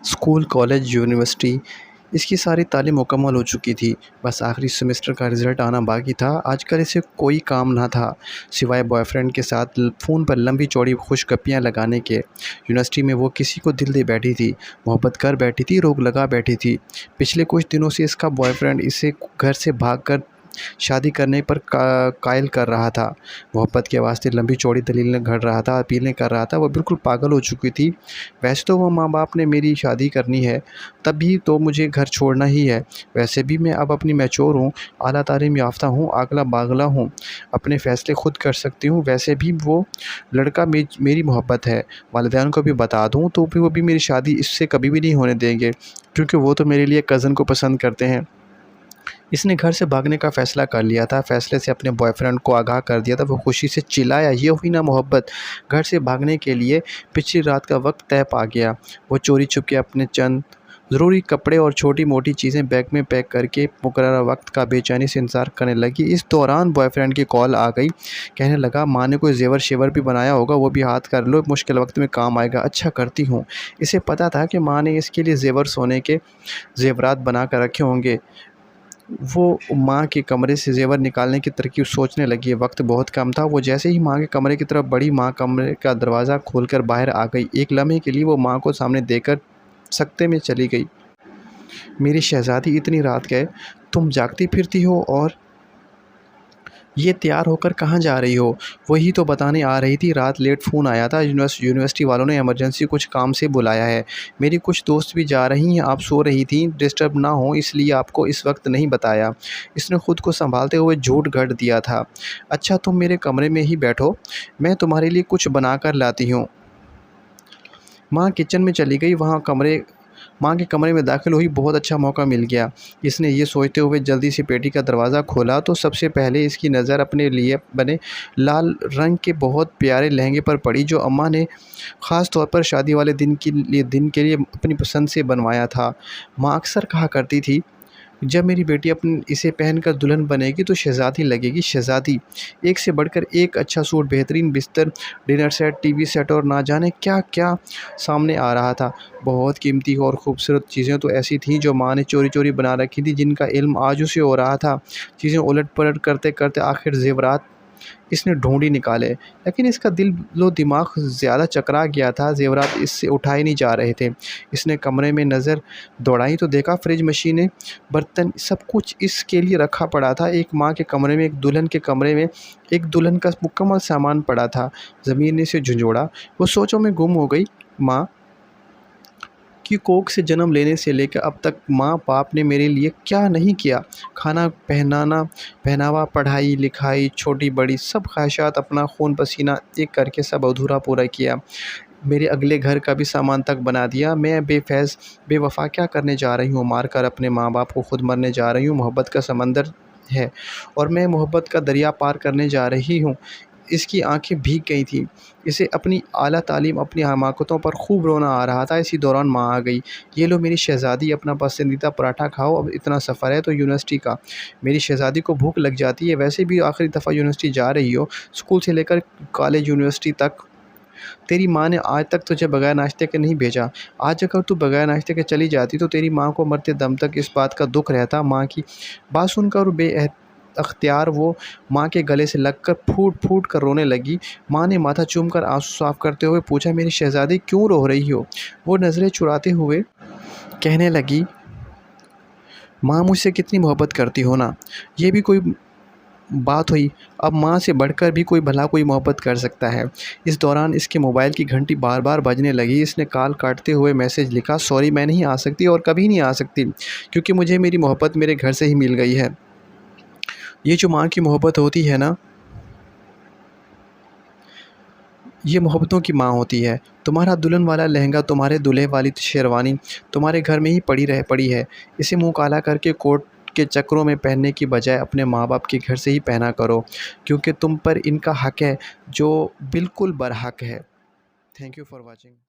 School, college, university اس کی ساری تعلیم مکمل ہو چکی تھی، بس آخری سیمسٹر کا رزلٹ آنا باقی تھا۔ آج کل اسے کوئی کام نہ تھا سوائے بوائے فرینڈ کے ساتھ فون پر لمبی چوڑی خوش گپیاں لگانے کے۔ یونیورسٹی میں وہ کسی کو دل دے بیٹھی تھی، محبت کر بیٹھی تھی، روک لگا بیٹھی تھی۔ پچھلے کچھ دنوں سے اس کا بوائے فرینڈ اسے گھر سے بھاگ کر شادی کرنے پر قائل کر رہا تھا، محبت کے واسطے لمبی چوڑی دلیلیں گھڑ رہا تھا، اپیلیں کر رہا تھا۔ وہ بالکل پاگل ہو چکی تھی۔ ویسے تو وہ ماں باپ نے میری شادی کرنی ہے، تب بھی تو مجھے گھر چھوڑنا ہی ہے۔ ویسے بھی میں اب اپنی میچور ہوں، اعلیٰ تعلیم یافتہ ہوں، اگلا باگلا ہوں، اپنے فیصلے خود کر سکتی ہوں۔ ویسے بھی وہ لڑکا میری محبت ہے، والدین کو بھی بتا دوں تو بھی وہ بھی میری شادی اس سے کبھی بھی نہیں ہونے دیں گے، کیونکہ وہ تو میرے لیے کزن کو پسند کرتے ہیں۔ اس نے گھر سے بھاگنے کا فیصلہ کر لیا تھا، فیصلے سے اپنے بوائے فرینڈ کو آگاہ کر دیا تھا۔ وہ خوشی سے چلایا، یہ ہوئی نا محبت۔ گھر سے بھاگنے کے لیے پچھلی رات کا وقت طے پا گیا۔ وہ چوری چھپ کے اپنے چند ضروری کپڑے اور چھوٹی موٹی چیزیں بیگ میں پیک کر کے مقررہ وقت کا بے چینی سے انتظار کرنے لگی۔ اس دوران بوائے فرینڈ کی کال آ گئی، کہنے لگا ماں نے کوئی زیور شیور بھی بنایا ہوگا، وہ بھی ہاتھ کر لو، مشکل وقت میں کام آئے گا۔ اچھا کرتی ہوں۔ اسے پتہ تھا کہ ماں نے اس کے لیے زیور سونے کے زیورات بنا کر رکھے ہوں گے۔ وہ ماں کے کمرے سے زیور نکالنے کی ترکیب سوچنے لگی۔ وقت بہت کم تھا۔ وہ جیسے ہی ماں کے کمرے کی طرف بڑھی، ماں کمرے کا دروازہ کھول کر باہر آ گئی۔ ایک لمحے کے لیے وہ ماں کو سامنے دیکھ کر سکتے میں چلی گئی۔ میری شہزادی، اتنی رات گئے تم جاگتی پھرتی ہو، اور یہ تیار ہو کر کہاں جا رہی ہو؟ وہی تو بتانے آ رہی تھی، رات لیٹ فون آیا تھا، یونیورسٹی والوں نے ایمرجنسی کچھ کام سے بلایا ہے، میری کچھ دوست بھی جا رہی ہیں، آپ سو رہی تھیں، ڈسٹرب نہ ہوں اس لیے آپ کو اس وقت نہیں بتایا۔ اس نے خود کو سنبھالتے ہوئے جھوٹ گھڑ دیا تھا۔ اچھا تم میرے کمرے میں ہی بیٹھو، میں تمہارے لیے کچھ بنا کر لاتی ہوں۔ ماں کچن میں چلی گئی، ماں کے کمرے میں داخل ہوئی، بہت اچھا موقع مل گیا۔ اس نے یہ سوچتے ہوئے جلدی سے پیٹی کا دروازہ کھولا تو سب سے پہلے اس کی نظر اپنے لیے بنے لال رنگ کے بہت پیارے لہنگے پر پڑی، جو اماں نے خاص طور پر شادی والے دن کے لیے اپنی پسند سے بنوایا تھا۔ ماں اکثر کہا کرتی تھی، جب میری بیٹی اسے پہن کر دلہن بنے گی تو شہزادی لگے گی۔ شہزادی، ایک سے بڑھ کر ایک اچھا سوٹ، بہترین بستر، ڈنر سیٹ، ٹی وی سیٹ اور نہ جانے کیا کیا سامنے آ رہا تھا۔ بہت قیمتی اور خوبصورت چیزیں تو ایسی تھیں جو ماں نے چوری چوری بنا رکھی تھیں، جن کا علم آج اسے ہو رہا تھا۔ چیزیں الٹ پلٹ کرتے کرتے آخر زیورات اس نے ڈھونڈی نکالے، لیکن اس کا دل و دماغ زیادہ چکرا گیا تھا، زیورات اس سے اٹھائے نہیں جا رہے تھے۔ اس نے کمرے میں نظر دوڑائی تو دیکھا فریج، مشینیں، برتن، سب کچھ اس کے لیے رکھا پڑا تھا۔ ایک ماں کے کمرے میں، ایک دلہن کے کمرے میں ایک دلہن کا مکمل سامان پڑا تھا۔ ضمیر نے اسے جھنجھوڑا، وہ سوچوں میں گم ہو گئی۔ ماں کی کوکھ سے جنم لینے سے لے کر اب تک ماں باپ نے میرے لیے کیا نہیں کیا۔ کھانا، پہناوا، پڑھائی لکھائی، چھوٹی بڑی سب خواہشات، اپنا خون پسینہ ایک کر کے سب ادھورا پورا کیا۔ میرے اگلے گھر کا بھی سامان تک بنا دیا۔ میں بے وفا کیا کرنے جا رہی ہوں؟ مار کر اپنے ماں باپ کو خود مرنے جا رہی ہوں۔ محبت کا سمندر ہے اور میں محبت کا دریا پار کرنے جا رہی ہوں۔ اس کی آنکھیں بھیگ گئی تھیں۔ اسے اپنی اعلیٰ تعلیم، اپنی حماقتوں پر خوب رونا آ رہا تھا۔ اسی دوران ماں آ گئی۔ یہ لو میری شہزادی، اپنا پسندیدہ پراٹھا کھاؤ، اب اتنا سفر ہے تو یونیورسٹی کا۔ میری شہزادی کو بھوک لگ جاتی ہے، ویسے بھی آخری دفعہ یونیورسٹی جا رہی ہو، اسکول سے لے کر کالج، یونیورسٹی تک۔ تیری ماں نے آج تک تجھے بغیر ناشتے کے نہیں بھیجا۔ آج اگر تو بغیر ناشتے کے چلی جاتی تو تیری ماں کو مرتے دم تک اس بات کا دکھ رہتا۔ ماں کی بات سن کر بے اختیار وہ ماں کے گلے سے لگ کر پھوٹ پھوٹ کر رونے لگی۔ ماں نے ماتھا چوم کر آنسو صاف کرتے ہوئے پوچھا، میری شہزادی کیوں رو رہی ہو؟ وہ نظریں چراتے ہوئے کہنے لگی، ماں مجھ سے کتنی محبت کرتی ہو نا، یہ بھی کوئی بات ہوئی؟ اب ماں سے بڑھ کر بھی بھلا کوئی محبت کر سکتا ہے؟ اس دوران اس کے موبائل کی گھنٹی بار بار بجنے لگی۔ اس نے کال کاٹتے ہوئے میسج لکھا، سوری میں نہیں آ سکتی اور کبھی نہیں آ سکتی، کیونکہ مجھے میری محبت میرے گھر سے ہی مل گئی ہے۔ یہ جو ماں کی محبت ہوتی ہے نا، یہ محبتوں کی ماں ہوتی ہے۔ تمہارا دلہن والا لہنگا، تمہارے دولہے والی شیروانی تمہارے گھر میں ہی پڑی ہے، اسے منہ کالا کر کے کوٹ کے چکروں میں پہننے کی بجائے اپنے ماں باپ کے گھر سے ہی پہنا کرو، کیونکہ تم پر ان کا حق ہے جو بالکل برحق ہے۔ Thank you for watching.